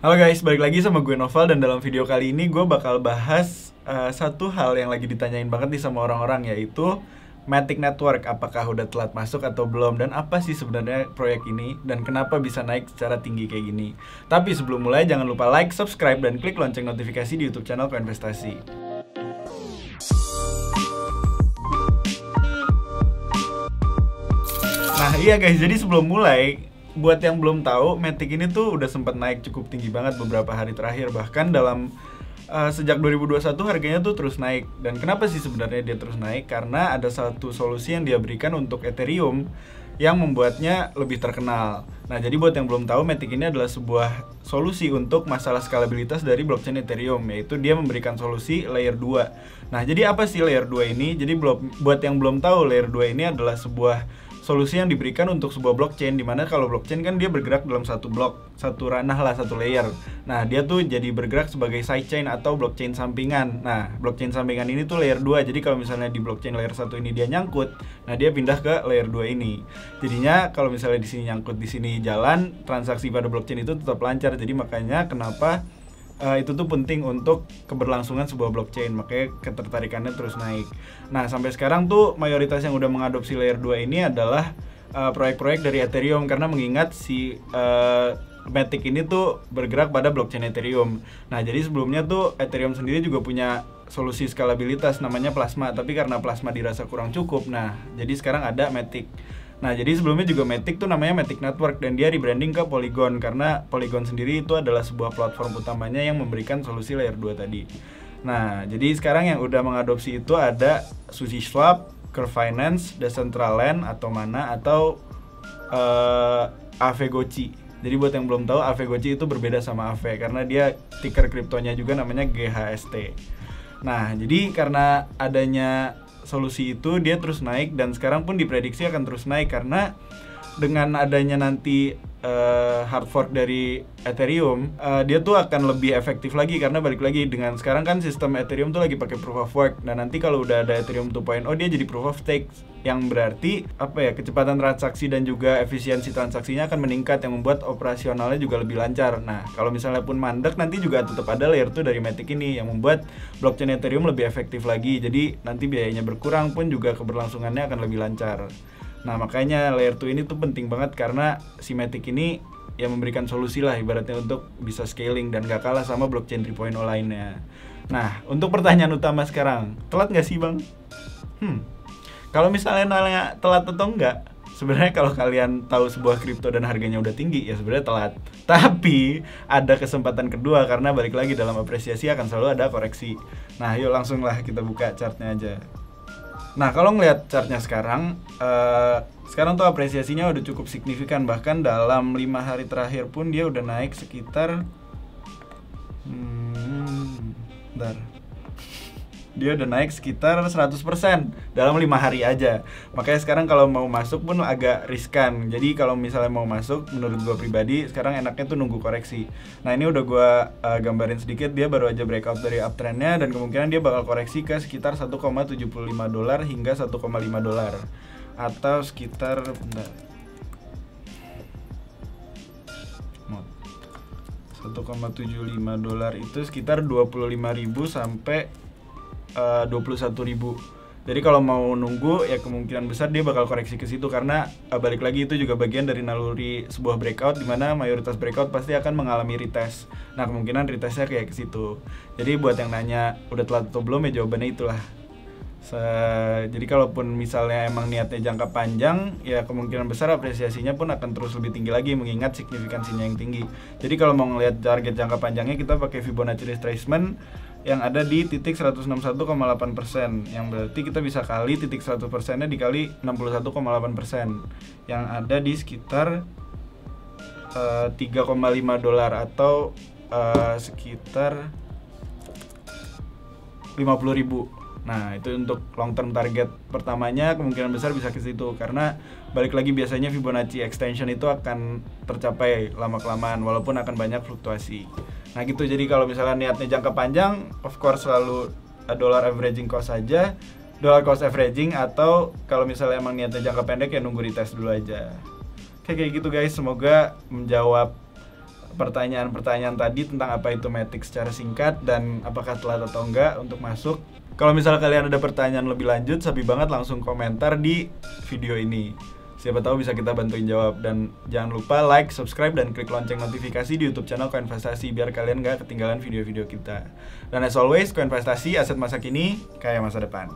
Halo guys, balik lagi sama gue Noval dan dalam video kali ini gue bakal bahas satu hal yang lagi ditanyain banget nih sama orang-orang, yaitu Matic Network. Apakah udah telat masuk atau belum, dan apa sih sebenarnya proyek ini dan kenapa bisa naik secara tinggi kayak gini. Tapi sebelum mulai jangan lupa like, subscribe, dan klik lonceng notifikasi di YouTube channel Koinvestasi. Nah iya guys, jadi sebelum mulai, buat yang belum tahu, Matic ini tuh udah sempat naik cukup tinggi banget beberapa hari terakhir. Bahkan dalam sejak 2021 harganya tuh terus naik. Dan kenapa sih sebenarnya dia terus naik? Karena ada satu solusi yang dia berikan untuk Ethereum yang membuatnya lebih terkenal. Nah, jadi buat yang belum tahu, Matic ini adalah sebuah solusi untuk masalah skalabilitas dari blockchain Ethereum, yaitu dia memberikan solusi layer 2. Nah, jadi apa sih layer 2 ini? Jadi buat yang belum tahu, layer 2 ini adalah sebuah solusi yang diberikan untuk sebuah blockchain, dimana kalau blockchain kan dia bergerak dalam satu blok, satu ranah lah, satu layer. Nah, dia tuh jadi bergerak sebagai sidechain atau blockchain sampingan. Nah, blockchain sampingan ini tuh layer 2. Jadi kalau misalnya di blockchain layer 1 ini dia nyangkut, nah dia pindah ke layer 2 ini. Jadinya kalau misalnya di sini nyangkut, di sini jalan, transaksi pada blockchain itu tetap lancar. Jadi makanya kenapa itu tuh penting untuk keberlangsungan sebuah blockchain, makanya ketertarikannya terus naik. Nah, sampai sekarang tuh mayoritas yang udah mengadopsi layer 2 ini adalah proyek-proyek dari Ethereum, karena mengingat si Matic ini tuh bergerak pada blockchain Ethereum. Nah, jadi sebelumnya tuh Ethereum sendiri juga punya solusi skalabilitas namanya Plasma, tapi karena Plasma dirasa kurang cukup, nah jadi sekarang ada Matic. Nah, jadi sebelumnya juga Matic tuh namanya Matic Network, dan dia rebranding ke Polygon karena Polygon sendiri itu adalah sebuah platform utamanya yang memberikan solusi layer 2 tadi. Nah, jadi sekarang yang udah mengadopsi itu ada SushiSwap, Curve Finance, Decentraland atau Mana, atau Aave.Gochi. Jadi buat yang belum tahu, Aave.Gochi itu berbeda sama Aave karena dia ticker kriptonya juga namanya GHST. Nah, jadi karena adanya solusi itu dia terus naik, dan sekarang pun diprediksi akan terus naik karena dengan adanya nanti hard fork dari Ethereum, dia tuh akan lebih efektif lagi, karena balik lagi dengan sekarang kan sistem Ethereum tuh lagi pakai proof of work. Dan nanti kalau udah ada Ethereum 2.0 dia jadi proof of stake, yang berarti kecepatan transaksi dan juga efisiensi transaksinya akan meningkat, yang membuat operasionalnya juga lebih lancar. Nah, kalau misalnya pun mandek, nanti juga tetap ada layer 2 dari Matic ini yang membuat blockchain Ethereum lebih efektif lagi. Jadi nanti biayanya berkurang pun juga keberlangsungannya akan lebih lancar. Nah, makanya layer 2 ini tuh penting banget, karena si Matic ini yang memberikan solusi lah ibaratnya untuk bisa scaling dan gak kalah sama blockchain 3.0 lainnya. Nah, untuk pertanyaan utama sekarang, telat gak sih bang? Kalau misalnya nanya telat atau enggak, sebenarnya kalau kalian tahu sebuah kripto dan harganya udah tinggi, ya sebenarnya telat. Tapi ada kesempatan kedua, karena balik lagi dalam apresiasi akan selalu ada koreksi. Nah, yuk langsung lah kita buka chartnya aja. Nah, kalau ngelihat chartnya sekarang tuh apresiasinya udah cukup signifikan. Bahkan dalam 5 hari terakhir pun dia udah naik sekitar dia udah naik sekitar 100% dalam 5 hari aja. Makanya sekarang kalau mau masuk pun agak riskan. Jadi kalau misalnya mau masuk, menurut gue pribadi sekarang enaknya tuh nunggu koreksi. Nah, ini udah gue gambarin sedikit, dia baru aja breakout dari uptrendnya, dan kemungkinan dia bakal koreksi ke sekitar 1,75 dolar hingga 1,5 dolar, atau sekitar 1,75 dolar itu sekitar 25.000 sampai 21.000. Jadi kalau mau nunggu, ya kemungkinan besar dia bakal koreksi ke situ, karena balik lagi itu juga bagian dari naluri sebuah breakout, dimana mayoritas breakout pasti akan mengalami retest. Nah, kemungkinan retestnya kayak ke situ. Jadi buat yang nanya udah telat atau belum, ya jawabannya itulah. Jadi kalaupun misalnya emang niatnya jangka panjang, ya kemungkinan besar apresiasinya pun akan terus lebih tinggi lagi, mengingat signifikansinya yang tinggi. Jadi kalau mau ngelihat target jangka panjangnya, kita pakai Fibonacci retracement yang ada di titik 161,8%, yang berarti kita bisa kali titik 100% nya dikali 61,8%, yang ada di sekitar 3,5 dolar atau sekitar 50.000. Nah, itu untuk long term target pertamanya, kemungkinan besar bisa ke situ, karena balik lagi biasanya Fibonacci extension itu akan tercapai lama-kelamaan walaupun akan banyak fluktuasi. Nah gitu, jadi kalau misalnya niatnya jangka panjang, of course selalu dollar averaging cost saja, dollar cost averaging, atau kalau misalnya emang niatnya jangka pendek, ya nunggu retest dulu aja. Oke, kayak gitu guys, semoga menjawab pertanyaan-pertanyaan tadi tentang apa itu Matic secara singkat dan apakah telat atau enggak untuk masuk. Kalau misalnya kalian ada pertanyaan lebih lanjut, sabi banget langsung komentar di video ini. Siapa tahu bisa kita bantuin jawab. Dan jangan lupa like, subscribe, dan klik lonceng notifikasi di YouTube channel Koinvestasi biar kalian nggak ketinggalan video-video kita. Dan as always, Koinvestasi, aset masa kini, kaya masa depan.